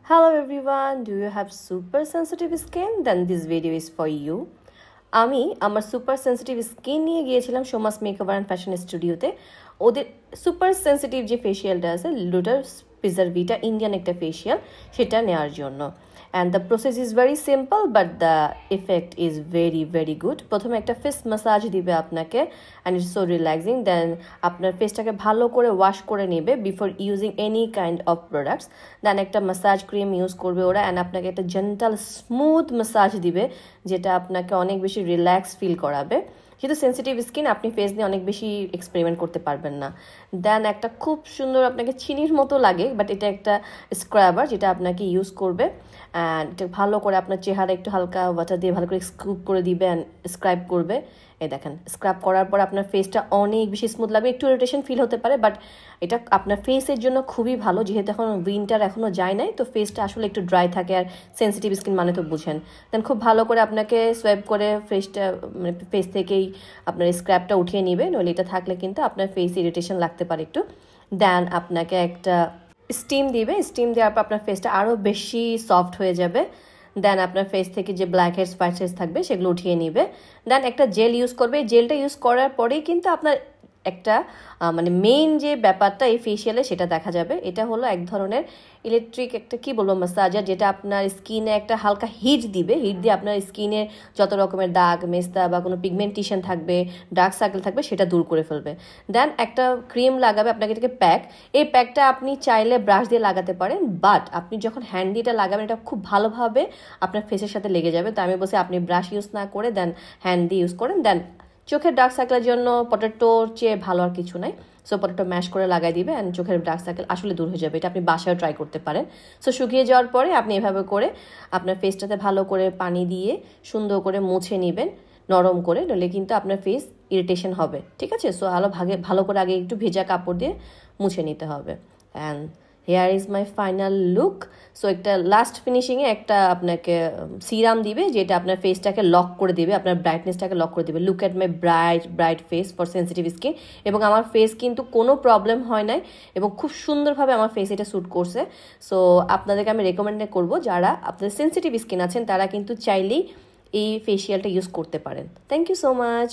Hello everyone, do you have super sensitive skin? Then this video is for you. আমি আমার super sensitive skin নিয়ে গিয়েছিলাম Soma's makeover and fashion স্টুডিওতে। ওদের super sensitive যে ফেশিয়ালটা আছে লোটাস প্রিজার্ভিটা ইন্ডিয়ান একটা ফেশিয়াল, সেটা নেওয়ার জন্য। And the process is very simple but the effect is very good. প্রথমে একটা ফেস ম্যাসাজ দিবে আপনাকে and it's so relaxing. Then আপনার ফেসটাকে ভালো করে ওয়াশ করে নেবে before using any kind of products. Then একটা ম্যাসাজ ক্রিম ইউজ করবে ওরা অ্যান্ড আপনাকে একটা জেন্টাল স্মুথ ম্যাসাজ দিবে, যেটা আপনাকে অনেক বেশি রিল্যাক্স ফিল করাবে। যেহেতু সেন্সিটিভ স্কিন, আপনি ফেস দিয়ে অনেক বেশি এক্সপেরিমেন্ট করতে পারবেন না। দেন একটা খুব সুন্দর আপনাকে চিনির মতো লাগে, বাট এটা একটা স্ক্রাবার যেটা আপনাকে ইউজ করবে অ্যান্ড এটা ভালো করে আপনার চেহারা একটু হালকা ওয়াটার দিয়ে ভালো করে স্ক্রুব করে দিবে অ্যান্ড স্ক্রাইব করবে। এই দেখেন, স্ক্রাব করার পর আপনার ফেসটা অনেক বেশি স্মুথ লাগবে। একটু ইরিটেশন ফিল হতে পারে, বাট এটা আপনার ফেসের জন্য খুবই ভালো। যেহেতু এখন উইন্টার এখনও যায় নাই, তো ফেসটা আসলে একটু ড্রাই থাকে, আর সেন্সিটিভ স্কিন মানে তো বুঝেন। দেন খুব ভালো করে আপনাকে সোয়াইপ করে ফেসটা মানে ফেস থেকেই আপনার স্ক্র্যাবটা উঠিয়ে নেবে, নইলে এটা থাকলে কিন্তু আপনার ফেস ইরিটেশন লাগতে পারে একটু। দেন আপনাকে একটা স্টিম দিবে, স্টিম দেওয়ার পর আপনার ফেসটা আরও বেশি সফট হয়ে যাবে। দেন আপনার ফেস থেকে যে ব্ল্যাক হেডস হোয়াইট হেডস থাকবে সেগুলো উঠিয়ে নিবে। দেন একটা জেল ইউজ করবে। এই জেলটা ইউজ করার পরেই কিন্তু আপনার একটা মানে মেইন যে ব্যাপারটা এই ফেশিয়ালে সেটা দেখা যাবে। এটা হলো এক ধরনের ইলেকট্রিক একটা কি বলবো ম্যাসাজার, যেটা আপনার স্কিনে একটা হালকা হিট দিবে। হিট দিয়ে আপনার স্কিনের যত রকমের দাগ মেস্তা বা কোনো পিগমেন্টেশন থাকবে, ডার্ক সার্কেল থাকবে, সেটা দূর করে ফেলবে। দেন একটা ক্রিম লাগাবে আপনাকে, এটাকে প্যাক। এই প্যাকটা আপনি চাইলে ব্রাশ দিয়ে লাগাতে পারেন, বাট আপনি যখন হ্যান্ড দিয়ে এটা লাগাবেন এটা খুব ভালোভাবে আপনার ফেসের সাথে লেগে যাবে। তো আমি বলছি আপনি ব্রাশ ইউজ না করে দেন হ্যান্ড দিয়ে ইউজ করেন। দেন চোখের ডার্ক সার্কেলের জন্য পটেটোর চেয়ে ভালো আর কিছু নাই। সো পটেটো ম্যাশ করে লাগাই দিবে অ্যান্ড চোখের ডার্ক সার্কেল আসলে দূর হয়ে যাবে। এটা আপনি বাসায়ও ট্রাই করতে পারেন। সো শুকিয়ে যাওয়ার পরে আপনি এভাবে করে আপনার ফেসটাতে ভালো করে পানি দিয়ে সুন্দর করে মুছে নেবেন নরম করে, নইলে কিন্তু আপনার ফেস ইরিটেশন হবে। ঠিক আছে? সো ভালো করে আগে একটু ভেজা কাপড় দিয়ে মুছে নিতে হবে। And hair is my final look. So একটা লাস্ট ফিনিশিংয়ে একটা আপনাকে সিরাম দিবে, যেটা আপনার ফেসটাকে লক করে দিবে, আপনার ব্রাইটনেসটাকে লক করে দিবে। Look at my bright face for sensitive skin. এবং আমার ফেস কিন্তু কোনো প্রবলেম হয় নাই এবং খুব সুন্দরভাবে আমার ফেস এটা স্যুট করছে। সো আপনাদেরকে আমি রেকমেন্ড করবো, যারা আপনাদের সেন্সিটিভ স্কিন আছেন তারা কিন্তু চাইলেই এই ফেশিয়ালটা ইউজ করতে পারেন। Thank you so much.